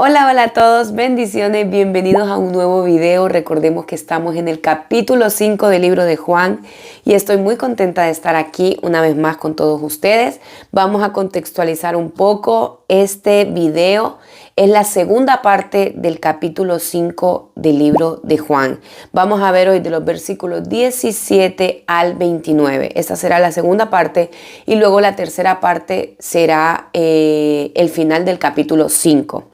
Hola, hola a todos, bendiciones, bienvenidos a un nuevo video. Recordemos que estamos en el capítulo 5 del libro de Juan y estoy muy contenta de estar aquí una vez más con todos ustedes. Vamos a contextualizar un poco este video. Es la segunda parte del capítulo 5 del libro de Juan. Vamos a ver hoy de los versículos 17 al 29. Esta será la segunda parte y luego la tercera parte será el final del capítulo 5.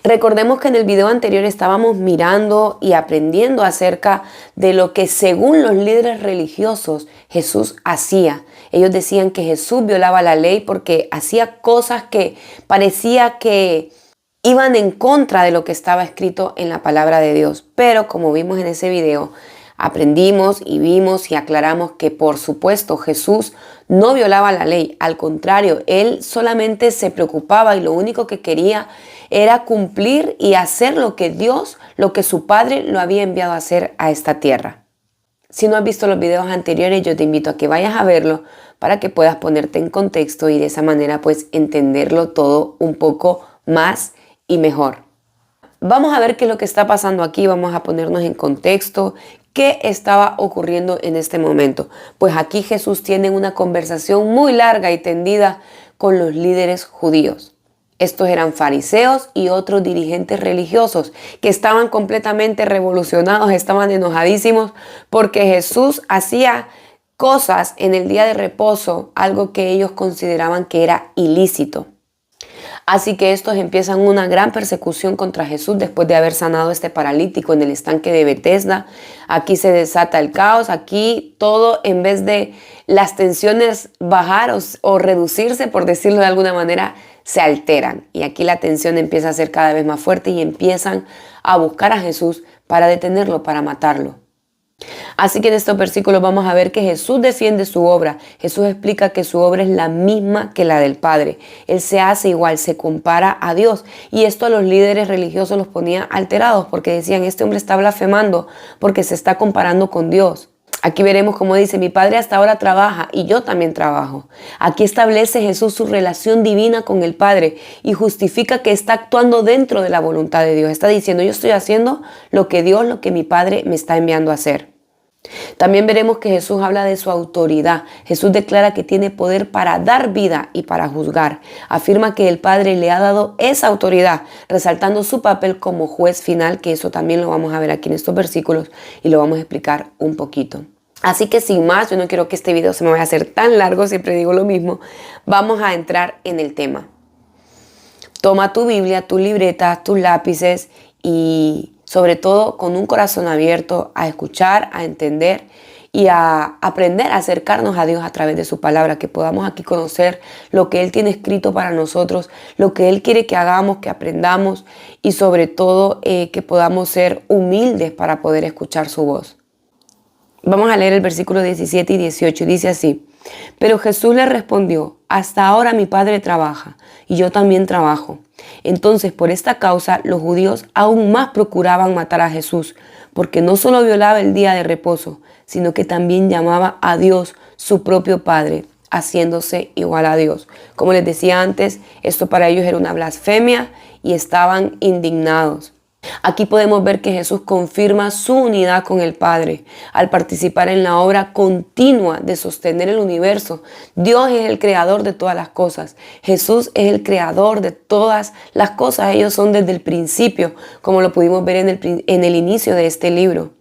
Recordemos que en el video anterior estábamos mirando y aprendiendo acerca de lo que según los líderes religiosos Jesús hacía. Ellos decían que Jesús violaba la ley porque hacía cosas que parecía que iban en contra de lo que estaba escrito en la palabra de Dios. Pero como vimos en ese video, aprendimos y vimos y aclaramos que por supuesto Jesús no violaba la ley. Al contrario, Él solamente se preocupaba y lo único que quería era cumplir y hacer lo que Dios, lo que su Padre lo había enviado a hacer a esta tierra. Si no has visto los videos anteriores, yo te invito a que vayas a verlo para que puedas ponerte en contexto y de esa manera pues entenderlo todo un poco más y mejor. Vamos a ver qué es lo que está pasando aquí, vamos a ponernos en contexto. ¿Qué estaba ocurriendo en este momento? Pues aquí Jesús tiene una conversación muy larga y tendida con los líderes judíos. Estos eran fariseos y otros dirigentes religiosos que estaban completamente revolucionados, estaban enojadísimos porque Jesús hacía cosas en el día de reposo, algo que ellos consideraban que era ilícito. Así que estos empiezan una gran persecución contra Jesús después de haber sanado a este paralítico en el estanque de Betesda. Aquí se desata el caos, aquí todo en vez de las tensiones bajar o reducirse, por decirlo de alguna manera, se alteran. Y aquí la tensión empieza a ser cada vez más fuerte y empiezan a buscar a Jesús para detenerlo, para matarlo. Así que en estos versículos vamos a ver que Jesús defiende su obra. Jesús explica que su obra es la misma que la del Padre. Él se hace igual, se compara a Dios. Y esto a los líderes religiosos los ponía alterados porque decían, este hombre está blasfemando porque se está comparando con Dios. Aquí veremos cómo dice, mi Padre hasta ahora trabaja y yo también trabajo. Aquí establece Jesús su relación divina con el Padre y justifica que está actuando dentro de la voluntad de Dios. Está diciendo, yo estoy haciendo lo que Dios, lo que mi Padre me está enviando a hacer. También veremos que Jesús habla de su autoridad. Jesús declara que tiene poder para dar vida y para juzgar. Afirma que el Padre le ha dado esa autoridad, resaltando su papel como juez final, que eso también lo vamos a ver aquí en estos versículos y lo vamos a explicar un poquito. Así que sin más, yo no quiero que este video se me vaya a hacer tan largo, siempre digo lo mismo. Vamos a entrar en el tema. Toma tu Biblia, tu libreta, tus lápices y sobre todo con un corazón abierto a escuchar, a entender y a aprender a acercarnos a Dios a través de su palabra, que podamos aquí conocer lo que Él tiene escrito para nosotros, lo que Él quiere que hagamos, que aprendamos y sobre todo que podamos ser humildes para poder escuchar su voz. Vamos a leer el versículo 17 y 18. Dice así, pero Jesús le respondió, hasta ahora mi Padre trabaja y yo también trabajo. Entonces, por esta causa, los judíos aún más procuraban matar a Jesús, porque no solo violaba el día de reposo, sino que también llamaba a Dios su propio Padre, haciéndose igual a Dios. Como les decía antes, esto para ellos era una blasfemia y estaban indignados. Aquí podemos ver que Jesús confirma su unidad con el Padre al participar en la obra continua de sostener el universo. Dios es el creador de todas las cosas. Jesús es el creador de todas las cosas. Ellos son desde el principio, como lo pudimos ver en el inicio de este libro.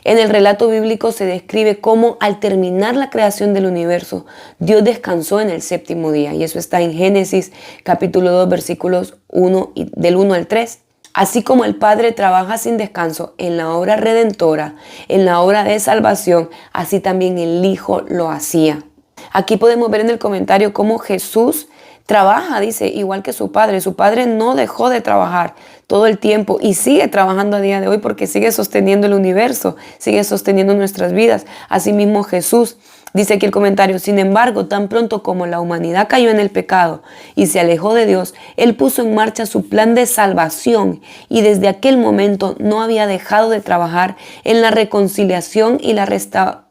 En el relato bíblico se describe cómo al terminar la creación del universo, Dios descansó en el séptimo día. Y eso está en Génesis capítulo 2, versículos del 1 al 3. Así como el Padre trabaja sin descanso en la obra redentora, en la obra de salvación, así también el Hijo lo hacía. Aquí podemos ver en el comentario cómo Jesús trabaja, dice, igual que su Padre. Su Padre no dejó de trabajar todo el tiempo y sigue trabajando a día de hoy porque sigue sosteniendo el universo, sigue sosteniendo nuestras vidas. Asimismo Jesús, dice aquí el comentario, sin embargo, tan pronto como la humanidad cayó en el pecado y se alejó de Dios, Él puso en marcha su plan de salvación y desde aquel momento no había dejado de trabajar en la reconciliación y la restauración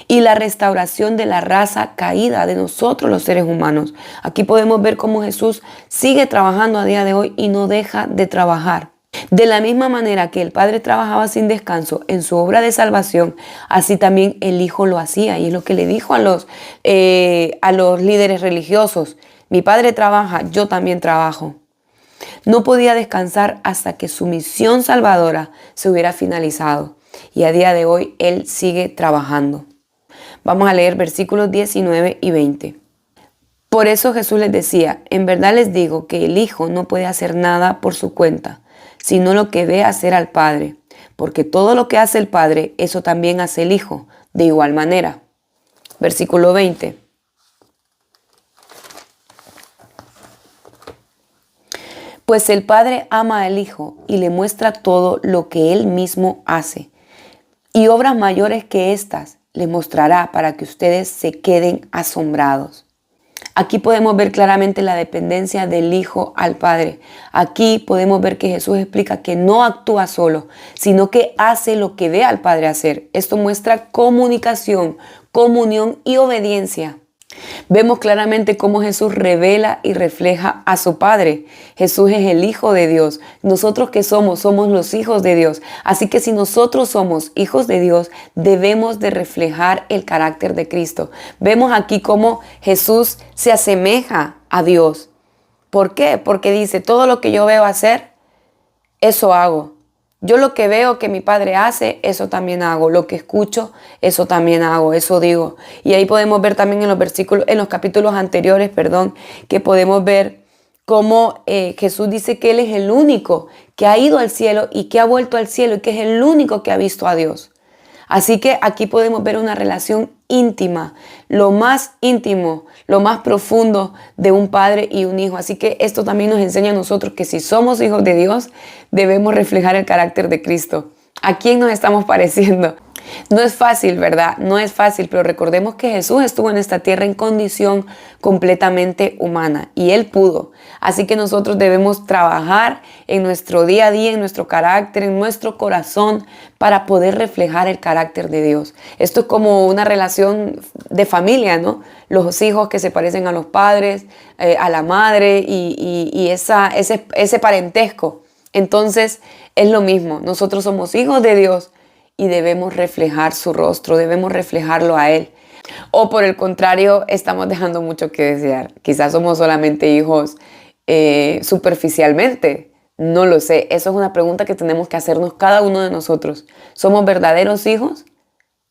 y la restauración de la raza caída de nosotros los seres humanos. Aquí podemos ver cómo Jesús sigue trabajando a día de hoy y no deja de trabajar. De la misma manera que el Padre trabajaba sin descanso en su obra de salvación, así también el Hijo lo hacía. Y es lo que le dijo a los líderes religiosos: mi Padre trabaja, yo también trabajo. No podía descansar hasta que su misión salvadora se hubiera finalizado. Y a día de hoy Él sigue trabajando. Vamos a leer versículos 19 y 20. Por eso Jesús les decía: en verdad les digo que el Hijo no puede hacer nada por su cuenta, sino lo que ve hacer al Padre, porque todo lo que hace el Padre, eso también hace el Hijo, de igual manera. Versículo 20. Pues el Padre ama al Hijo y le muestra todo lo que Él mismo hace. Y obras mayores que estas le mostrará para que ustedes se queden asombrados. Aquí podemos ver claramente la dependencia del Hijo al Padre. Aquí podemos ver que Jesús explica que no actúa solo, sino que hace lo que ve al Padre hacer. Esto muestra comunicación, comunión y obediencia. Vemos claramente cómo Jesús revela y refleja a su Padre. Jesús es el Hijo de Dios. Nosotros que somos los hijos de Dios. Así que si nosotros somos hijos de Dios, debemos de reflejar el carácter de Cristo. Vemos aquí cómo Jesús se asemeja a Dios. ¿Por qué? Porque dice: todo lo que yo veo hacer, eso hago. Yo lo que veo que mi Padre hace, eso también hago. Lo que escucho, eso también hago, eso digo. Y ahí podemos ver también en los capítulos anteriores, que podemos ver cómo Jesús dice que Él es el único que ha ido al cielo y que ha vuelto al cielo y que es el único que ha visto a Dios. Así que aquí podemos ver una relación íntima, lo más íntimo, lo más profundo de un padre y un hijo. Así que esto también nos enseña a nosotros que si somos hijos de Dios, debemos reflejar el carácter de Cristo. ¿A quién nos estamos pareciendo? No es fácil, ¿verdad? No es fácil, pero recordemos que Jesús estuvo en esta tierra en condición completamente humana y Él pudo. Así que nosotros debemos trabajar en nuestro día a día, en nuestro carácter, en nuestro corazón, para poder reflejar el carácter de Dios. Esto es como una relación de familia, ¿no? Los hijos que se parecen a los padres, a la madre y ese parentesco. Entonces es lo mismo. Nosotros somos hijos de Dios y debemos reflejar su rostro, debemos reflejarlo a Él. O por el contrario, estamos dejando mucho que desear. Quizás somos solamente hijos superficialmente. No lo sé. Eso es una pregunta que tenemos que hacernos cada uno de nosotros. ¿Somos verdaderos hijos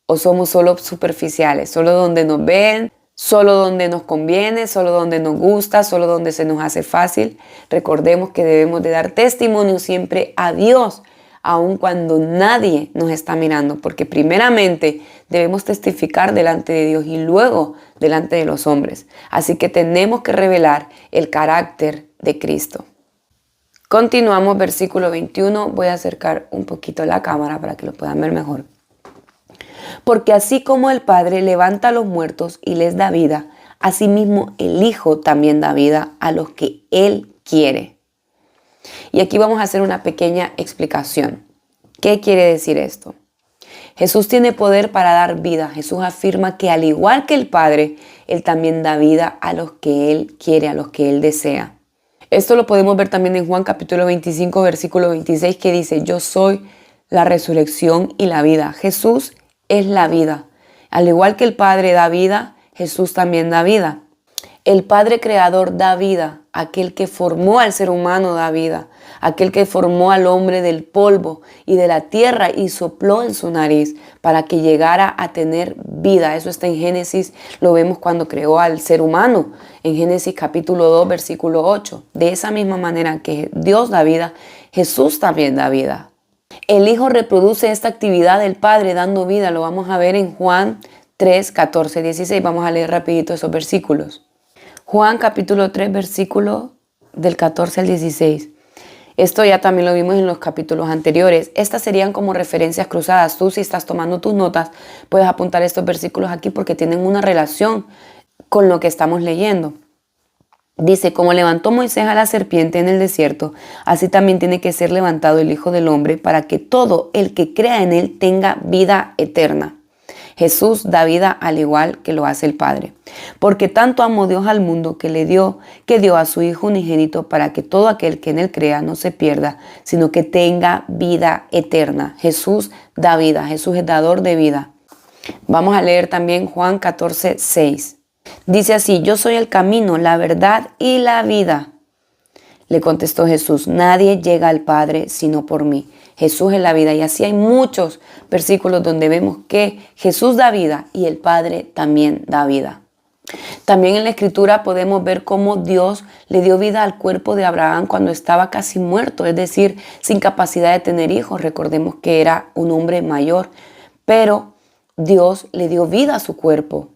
o somos solo superficiales? Solo donde nos ven, solo donde nos conviene, solo donde nos gusta, solo donde se nos hace fácil. Recordemos que debemos de dar testimonio siempre a Dios, aun cuando nadie nos está mirando, porque primeramente debemos testificar delante de Dios y luego delante de los hombres. Así que tenemos que revelar el carácter de Cristo. Continuamos, versículo 21. Voy a acercar un poquito la cámara para que lo puedan ver mejor. Porque así como el Padre levanta a los muertos y les da vida, asimismo el Hijo también da vida a los que Él quiere. Y aquí vamos a hacer una pequeña explicación. ¿Qué quiere decir esto? Jesús tiene poder para dar vida. Jesús afirma que al igual que el Padre, Él también da vida a los que Él quiere, a los que Él desea. Esto lo podemos ver también en Juan capítulo 25, versículo 26, que dice: yo soy la resurrección y la vida. Jesús es la vida. Al igual que el Padre da vida, Jesús también da vida. El Padre Creador da vida, aquel que formó al ser humano da vida, aquel que formó al hombre del polvo y de la tierra y sopló en su nariz para que llegara a tener vida. Eso está en Génesis, lo vemos cuando creó al ser humano, en Génesis capítulo 2, versículo 8. De esa misma manera que Dios da vida, Jesús también da vida. El Hijo reproduce esta actividad del Padre dando vida, lo vamos a ver en Juan 3, 14, 16. Vamos a leer rapidito esos versículos. Juan capítulo 3, versículo del 14 al 16. Esto ya también lo vimos en los capítulos anteriores. Estas serían como referencias cruzadas. Tú, si estás tomando tus notas, puedes apuntar estos versículos aquí porque tienen una relación con lo que estamos leyendo. Dice: como levantó Moisés a la serpiente en el desierto, así también tiene que ser levantado el Hijo del Hombre para que todo el que crea en Él tenga vida eterna. Jesús da vida al igual que lo hace el Padre. Porque tanto amó Dios al mundo que dio a su Hijo unigénito para que todo aquel que en él crea no se pierda, sino que tenga vida eterna. Jesús da vida, Jesús es dador de vida. Vamos a leer también Juan 14:6. Dice así: yo soy el camino, la verdad y la vida. Le contestó Jesús: nadie llega al Padre sino por mí. Jesús es la vida. Y así hay muchos versículos donde vemos que Jesús da vida y el Padre también da vida. También en la Escritura podemos ver cómo Dios le dio vida al cuerpo de Abraham cuando estaba casi muerto, es decir, sin capacidad de tener hijos. Recordemos que era un hombre mayor, pero Dios le dio vida a su cuerpo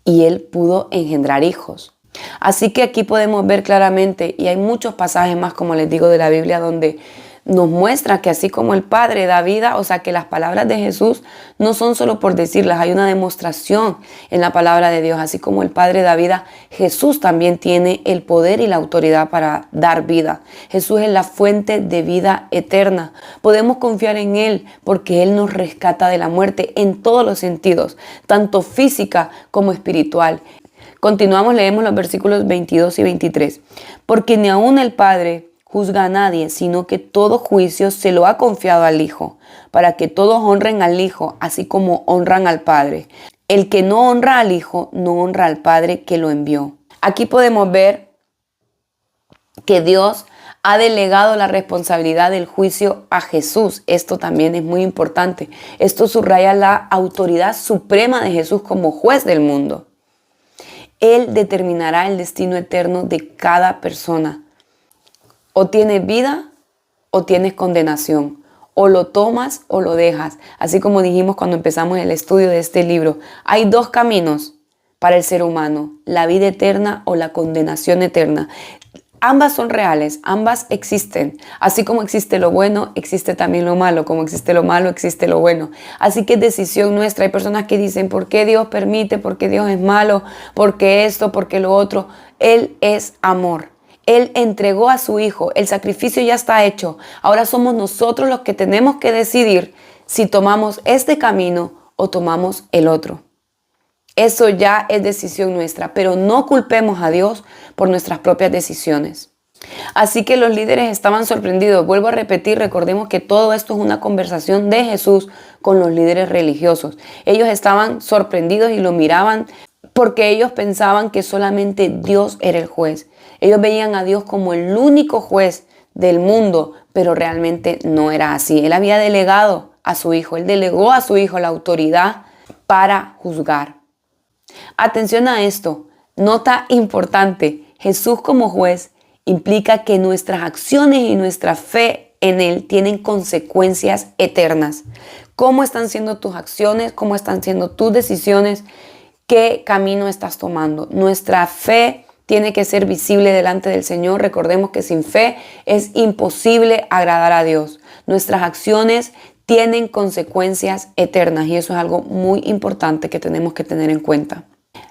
y él pudo engendrar hijos. Así que aquí podemos ver claramente, y hay muchos pasajes más, como les digo, de la Biblia donde nos muestra que así como el Padre da vida, o sea que las palabras de Jesús no son solo por decirlas, hay una demostración en la palabra de Dios. Así como el Padre da vida, Jesús también tiene el poder y la autoridad para dar vida. Jesús es la fuente de vida eterna. Podemos confiar en Él porque Él nos rescata de la muerte en todos los sentidos, tanto física como espiritual. Continuamos, leemos los versículos 22 y 23. Porque ni aun el Padre juzga a nadie, sino que todo juicio se lo ha confiado al Hijo, para que todos honren al Hijo, así como honran al Padre. El que no honra al Hijo, no honra al Padre que lo envió. Aquí podemos ver que Dios ha delegado la responsabilidad del juicio a Jesús. Esto también es muy importante. Esto subraya la autoridad suprema de Jesús como juez del mundo. Él determinará el destino eterno de cada persona. O tienes vida o tienes condenación. O lo tomas o lo dejas. Así como dijimos cuando empezamos el estudio de este libro. Hay dos caminos para el ser humano: la vida eterna o la condenación eterna. Ambas son reales, ambas existen. Así como existe lo bueno, existe también lo malo. Como existe lo malo, existe lo bueno. Así que es decisión nuestra. Hay personas que dicen: ¿por qué Dios permite? ¿Por qué Dios es malo? ¿Por qué esto? ¿Por qué lo otro? Él es amor. Él entregó a su Hijo. El sacrificio ya está hecho. Ahora somos nosotros los que tenemos que decidir si tomamos este camino o tomamos el otro. Eso ya es decisión nuestra, pero no culpemos a Dios por nuestras propias decisiones. Así que los líderes estaban sorprendidos. Vuelvo a repetir, recordemos que todo esto es una conversación de Jesús con los líderes religiosos. Ellos estaban sorprendidos y lo miraban porque ellos pensaban que solamente Dios era el juez. Ellos veían a Dios como el único juez del mundo, pero realmente no era así. Él había delegado a su Hijo, Él delegó a su Hijo la autoridad para juzgar. Atención a esto, nota importante: Jesús como juez implica que nuestras acciones y nuestra fe en Él tienen consecuencias eternas. ¿Cómo están siendo tus acciones? ¿Cómo están siendo tus decisiones? ¿Qué camino estás tomando? Nuestra fe tiene que ser visible delante del Señor. Recordemos que sin fe es imposible agradar a Dios. Nuestras acciones tienen consecuencias eternas y eso es algo muy importante que tenemos que tener en cuenta.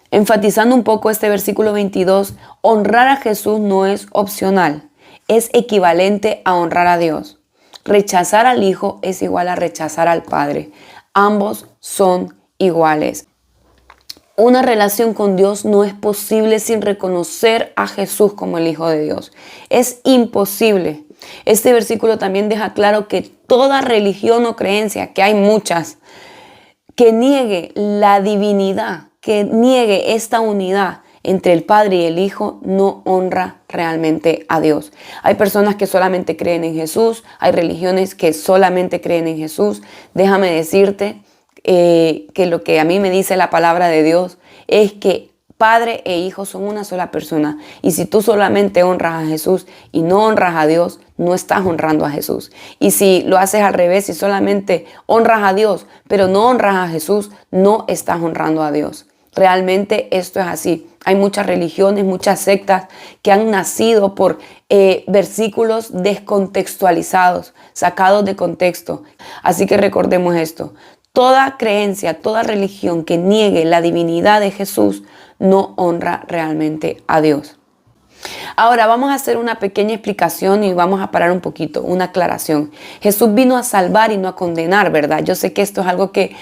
Enfatizando un poco este versículo 22, honrar a Jesús no es opcional, es equivalente a honrar a Dios. Rechazar al Hijo es igual a rechazar al Padre. Ambos son iguales. Una relación con Dios no es posible sin reconocer a Jesús como el Hijo de Dios. Es imposible. Este versículo también deja claro que toda religión o creencia, que hay muchas, que niegue la divinidad, que niegue esta unidad entre el Padre y el Hijo, no honra realmente a Dios. Hay personas que solamente creen en Jesús, hay religiones que solamente creen en Jesús. Déjame decirte que lo que a mí me dice la palabra de Dios es que Padre e Hijo son una sola persona. Y si tú solamente honras a Jesús y no honras a Dios, no estás honrando a Jesús. Y si lo haces al revés y solamente honras a Dios, pero no honras a Jesús, no estás honrando a Dios. Realmente esto es así. Hay muchas religiones, muchas sectas que han nacido por versículos descontextualizados, sacados de contexto. Así que recordemos esto. Toda creencia, toda religión que niegue la divinidad de Jesús no honra realmente a Dios. Ahora vamos a hacer una pequeña explicación y vamos a parar un poquito, una aclaración. Jesús vino a salvar y no a condenar, ¿verdad? Yo sé que esto es algo que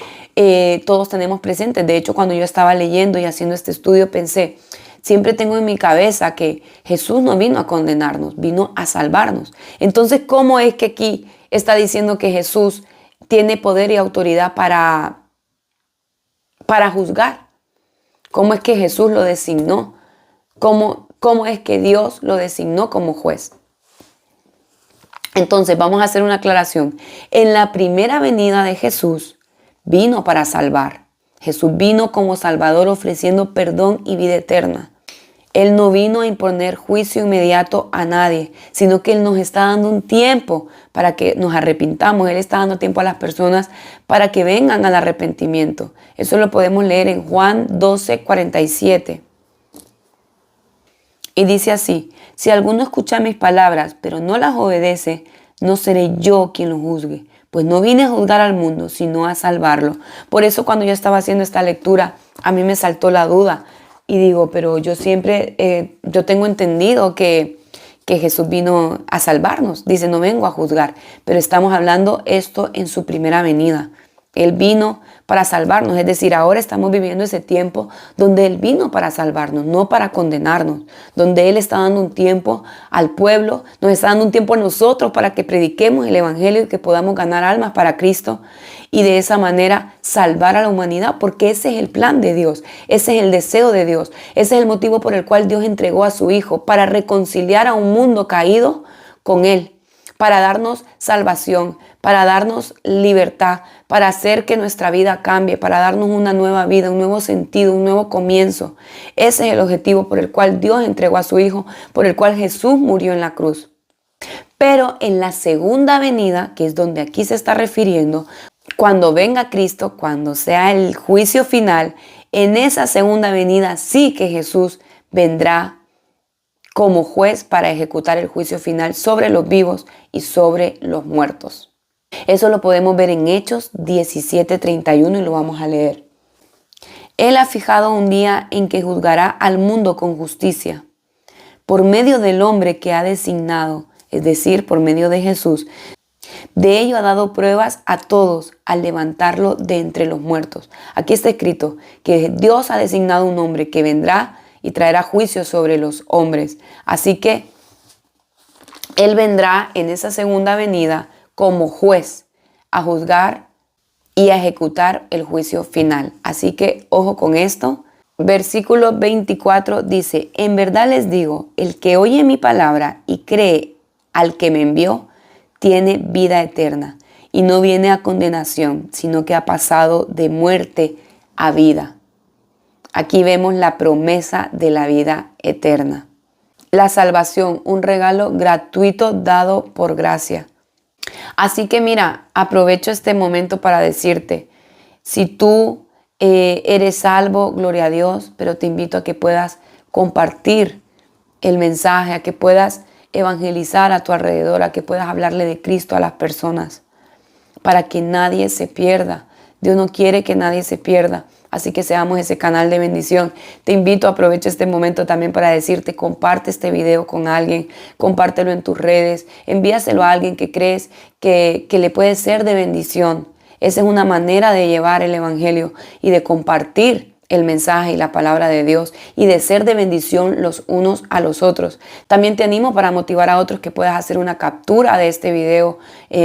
todos tenemos presentes. De hecho, cuando yo estaba leyendo y haciendo este estudio, pensé, siempre tengo en mi cabeza que Jesús no vino a condenarnos, vino a salvarnos. Entonces, ¿cómo es que aquí está diciendo que Jesús tiene poder y autoridad para juzgar? ¿Cómo es que Jesús lo designó? ¿Cómo es que Dios lo designó como juez? Entonces, vamos a hacer una aclaración. En la primera venida de Jesús, vino para salvar. Jesús vino como Salvador ofreciendo perdón y vida eterna. Él no vino a imponer juicio inmediato a nadie, sino que Él nos está dando un tiempo para que nos arrepintamos. Él está dando tiempo a las personas para que vengan al arrepentimiento. Eso lo podemos leer en Juan 12:47. Y dice así, si alguno escucha mis palabras, pero no las obedece, no seré yo quien lo juzgue, pues no vine a juzgar al mundo, sino a salvarlo. Por eso cuando yo estaba haciendo esta lectura, a mí me saltó la duda. Y digo, pero yo siempre, yo tengo entendido que Jesús vino a salvarnos. Dice, no vengo a juzgar, pero estamos hablando esto en su primera venida. Él vino para salvarnos, es decir, ahora estamos viviendo ese tiempo donde Él vino para salvarnos, no para condenarnos, donde Él está dando un tiempo al pueblo, nos está dando un tiempo a nosotros para que prediquemos el Evangelio y que podamos ganar almas para Cristo y de esa manera salvar a la humanidad, porque ese es el plan de Dios, ese es el deseo de Dios, ese es el motivo por el cual Dios entregó a su Hijo, para reconciliar a un mundo caído con Él, para darnos salvación, para darnos libertad, para hacer que nuestra vida cambie, para darnos una nueva vida, un nuevo sentido, un nuevo comienzo. Ese es el objetivo por el cual Dios entregó a su Hijo, por el cual Jesús murió en la cruz. Pero en la segunda venida, que es donde aquí se está refiriendo, cuando venga Cristo, cuando sea el juicio final, en esa segunda venida sí que Jesús vendrá como juez para ejecutar el juicio final sobre los vivos y sobre los muertos. Eso lo podemos ver en Hechos 17:31 y lo vamos a leer. Él ha fijado un día en que juzgará al mundo con justicia, por medio del hombre que ha designado, es decir, por medio de Jesús. De ello ha dado pruebas a todos al levantarlo de entre los muertos. Aquí está escrito que Dios ha designado un hombre que vendrá y traerá juicio sobre los hombres. Así que Él vendrá en esa segunda venida como juez a juzgar y a ejecutar el juicio final. Así que ojo con esto. Versículo 24 dice, en verdad les digo, el que oye mi palabra y cree al que me envió, tiene vida eterna y no viene a condenación, sino que ha pasado de muerte a vida. Aquí vemos la promesa de la vida eterna. La salvación, un regalo gratuito dado por gracia. Así que mira, aprovecho este momento para decirte, si tú eres salvo, gloria a Dios, pero te invito a que puedas compartir el mensaje, a que puedas evangelizar a tu alrededor, a que puedas hablarle de Cristo a las personas, para que nadie se pierda. Dios no quiere que nadie se pierda. Así que seamos ese canal de bendición. Te invito, aprovecho este momento también para decirte, comparte este video con alguien, compártelo en tus redes, envíaselo a alguien que crees que le puede ser de bendición. Esa es una manera de llevar el Evangelio y de compartir el mensaje y la palabra de Dios y de ser de bendición los unos a los otros. También te animo para motivar a otros que puedas hacer una captura de este video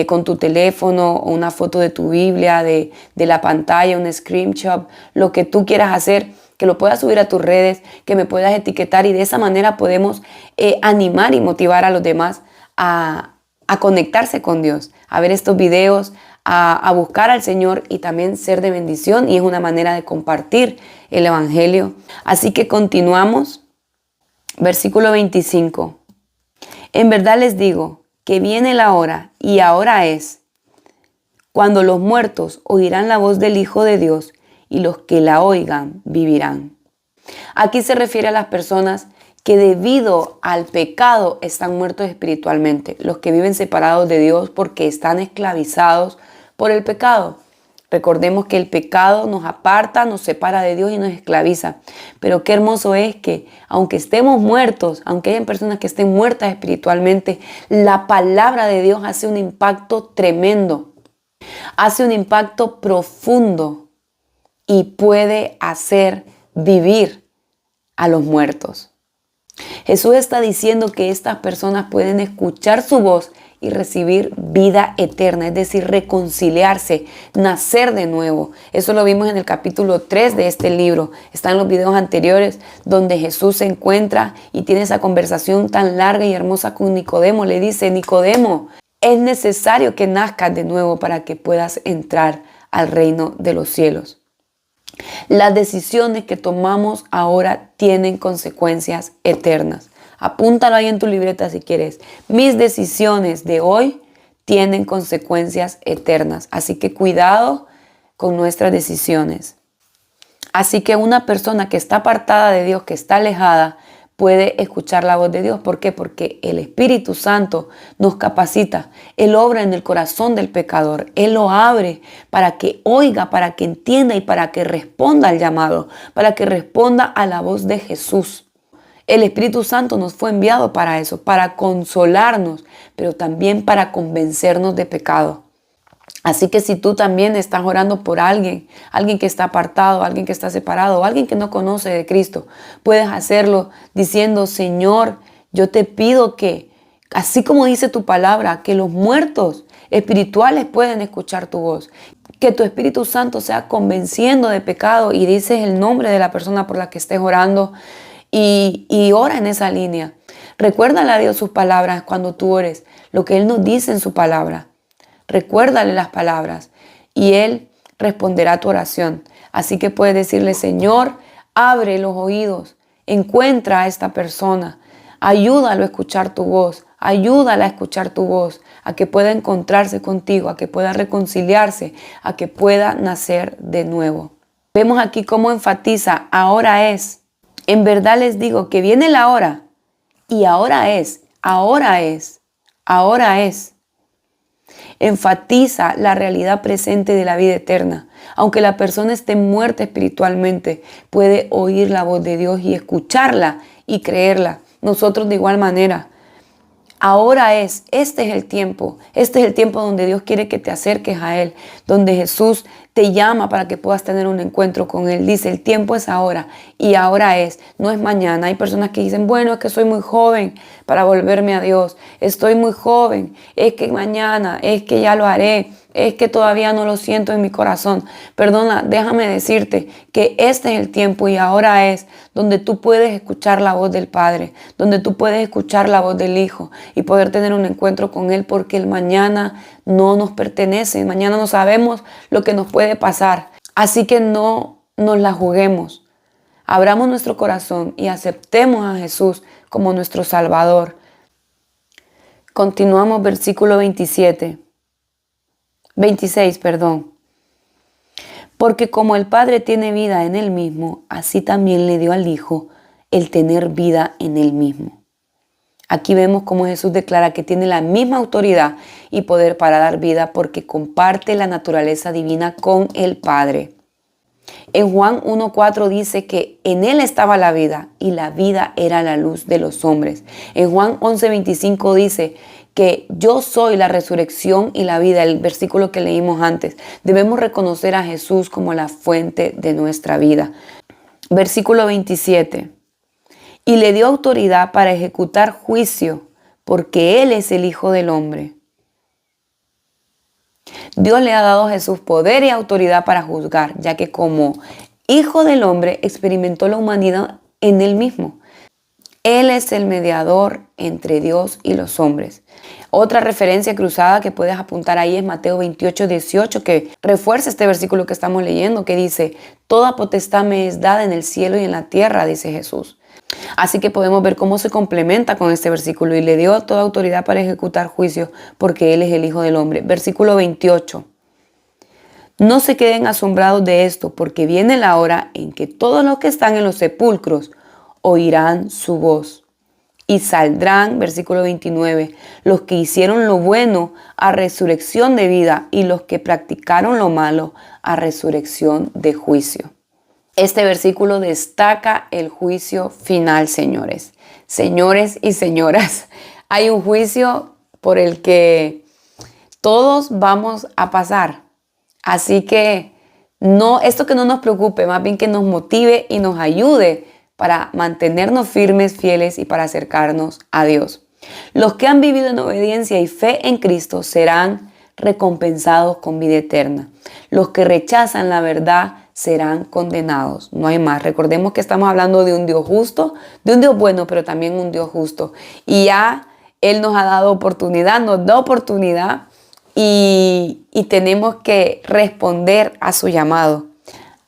con tu teléfono o una foto de tu Biblia, de la pantalla, un screenshot, lo que tú quieras hacer, que lo puedas subir a tus redes, que me puedas etiquetar y de esa manera podemos animar y motivar a los demás a conectarse con Dios, a ver estos videos, a buscar al Señor y también ser de bendición, y es una manera de compartir el Evangelio. Así que continuamos. Versículo 25. En verdad les digo que viene la hora, y ahora es, cuando los muertos oirán la voz del Hijo de Dios, y los que la oigan vivirán. Aquí se refiere a las personas que debido al pecado están muertos espiritualmente, los que viven separados de Dios porque están esclavizados por el pecado. Recordemos que el pecado nos aparta, nos separa de Dios y nos esclaviza. Pero qué hermoso es que aunque estemos muertos, aunque hayan personas que estén muertas espiritualmente, la palabra de Dios hace un impacto tremendo, hace un impacto profundo y puede hacer vivir a los muertos. Jesús está diciendo que estas personas pueden escuchar su voz y recibir vida eterna, es decir, reconciliarse, nacer de nuevo. Eso lo vimos en el capítulo 3 de este libro. Está en los videos anteriores donde Jesús se encuentra y tiene esa conversación tan larga y hermosa con Nicodemo. Le dice: Nicodemo, es necesario que nazcas de nuevo para que puedas entrar al reino de los cielos. Las decisiones que tomamos ahora tienen consecuencias eternas. Apúntalo ahí en tu libreta si quieres. Mis decisiones de hoy tienen consecuencias eternas. Así que cuidado con nuestras decisiones. Así que una persona que está apartada de Dios, que está alejada, puede escuchar la voz de Dios. ¿Por qué? Porque el Espíritu Santo nos capacita. Él obra en el corazón del pecador. Él lo abre para que oiga, para que entienda y para que responda al llamado, para que responda a la voz de Jesús. El Espíritu Santo nos fue enviado para eso, para consolarnos, pero también para convencernos de pecado. Así que si tú también estás orando por alguien que está apartado, alguien que está separado, alguien que no conoce de Cristo, puedes hacerlo diciendo: Señor, yo te pido que, así como dice tu palabra, que los muertos espirituales pueden escuchar tu voz, que tu Espíritu Santo sea convenciendo de pecado, y dices el nombre de la persona por la que estés orando y ora en esa línea. Recuérdale a Dios sus palabras cuando tú ores, lo que Él nos dice en su palabra. Recuérdale las palabras y Él responderá a tu oración. Así que puedes decirle: Señor, abre los oídos, encuentra a esta persona, ayúdalo a escuchar tu voz, ayúdala a escuchar tu voz, a que pueda encontrarse contigo, a que pueda reconciliarse, a que pueda nacer de nuevo. Vemos aquí cómo enfatiza: ahora es. En verdad les digo que viene la hora, y ahora es, ahora es, ahora es. Enfatiza la realidad presente de la vida eterna. Aunque la persona esté muerta espiritualmente, puede oír la voz de Dios y escucharla y creerla. Nosotros de igual manera. Ahora es, este es el tiempo donde Dios quiere que te acerques a Él, donde Jesús te llama para que puedas tener un encuentro con Él. Dice: el tiempo es ahora y ahora es, no es mañana. Hay personas que dicen: bueno, es que soy muy joven para volverme a Dios, estoy muy joven, es que mañana, es que ya lo haré, es que todavía no lo siento en mi corazón. Perdona, déjame decirte que este es el tiempo y ahora es donde tú puedes escuchar la voz del Padre, donde tú puedes escuchar la voz del Hijo y poder tener un encuentro con Él, porque el mañana no nos pertenece. Mañana no sabemos lo que nos puede pasar. Así que no nos la juguemos. Abramos nuestro corazón y aceptemos a Jesús como nuestro Salvador. Continuamos versículo 26. Porque como el Padre tiene vida en Él mismo, así también le dio al Hijo el tener vida en Él mismo. Aquí vemos cómo Jesús declara que tiene la misma autoridad y poder para dar vida, porque comparte la naturaleza divina con el Padre. En Juan 1:4 dice que en Él estaba la vida y la vida era la luz de los hombres. En Juan 11:25 dice que yo soy la resurrección y la vida, el versículo que leímos antes. Debemos reconocer a Jesús como la fuente de nuestra vida. Versículo 27. Y le dio autoridad para ejecutar juicio, porque Él es el Hijo del Hombre. Dios le ha dado a Jesús poder y autoridad para juzgar, ya que como Hijo del Hombre experimentó la humanidad en Él mismo. Él es el mediador entre Dios y los hombres. Otra referencia cruzada que puedes apuntar ahí es Mateo 28:18, que refuerza este versículo que estamos leyendo, que dice: toda potestad me es dada en el cielo y en la tierra, dice Jesús. Así que podemos ver cómo se complementa con este versículo: y le dio toda autoridad para ejecutar juicio, porque Él es el Hijo del Hombre. Versículo 28. No se queden asombrados de esto, porque viene la hora en que todos los que están en los sepulcros oirán su voz. Y saldrán, versículo 29, los que hicieron lo bueno a resurrección de vida, y los que practicaron lo malo a resurrección de juicio. Este versículo destaca el juicio final, señores. Señores y señoras, hay un juicio por el que todos vamos a pasar. Así que No, esto que no nos preocupe, más bien que nos motive y nos ayude para mantenernos firmes, fieles y para acercarnos a Dios. Los que han vivido en obediencia y fe en Cristo serán recompensados con vida eterna. Los que rechazan la verdad serán condenados. No hay más. Recordemos que estamos hablando de un Dios justo, de un Dios bueno, pero también un Dios justo. Y ya Él nos ha dado oportunidad, nos da oportunidad y tenemos que responder a su llamado.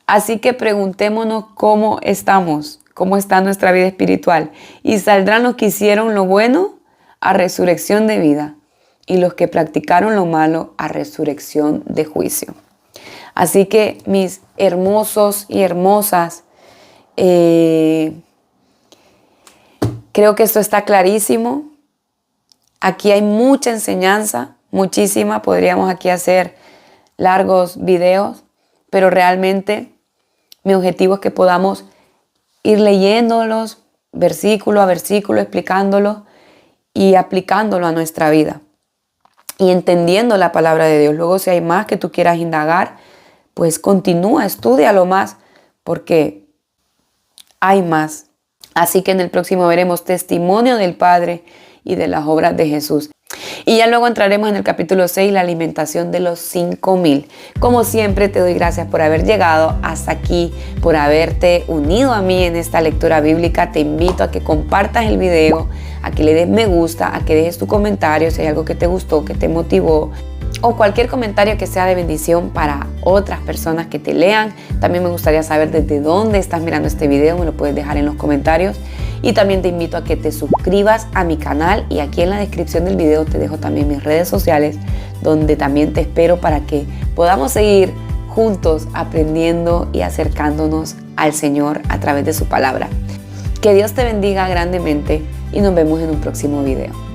Así que preguntémonos cómo estamos, cómo está nuestra vida espiritual. Y saldrán los que hicieron lo bueno a resurrección de vida y los que practicaron lo malo a resurrección de juicio. Así que mis hermosos y hermosas, creo que esto está clarísimo. Aquí hay mucha enseñanza, muchísima. Podríamos aquí hacer largos videos, pero realmente mi objetivo es que podamos ir leyéndolos versículo a versículo, explicándolo y aplicándolo a nuestra vida y entendiendo la palabra de Dios. Luego, si hay más que tú quieras indagar, pues continúa, estúdialo más, porque hay más. Así que en el próximo veremos testimonio del Padre y de las obras de Jesús. Y ya luego entraremos en el capítulo 6, la alimentación de los 5,000. Como siempre, te doy gracias por haber llegado hasta aquí, por haberte unido a mí en esta lectura bíblica. Te invito a que compartas el video, a que le des me gusta, a que dejes tu comentario si hay algo que te gustó, que te motivó, o cualquier comentario que sea de bendición para otras personas que te lean. También me gustaría saber desde dónde estás mirando este video, me lo puedes dejar en los comentarios. Y también te invito a que te suscribas a mi canal, y aquí en la descripción del video te dejo también mis redes sociales, donde también te espero para que podamos seguir juntos aprendiendo y acercándonos al Señor a través de su palabra. Que Dios te bendiga grandemente y nos vemos en un próximo video.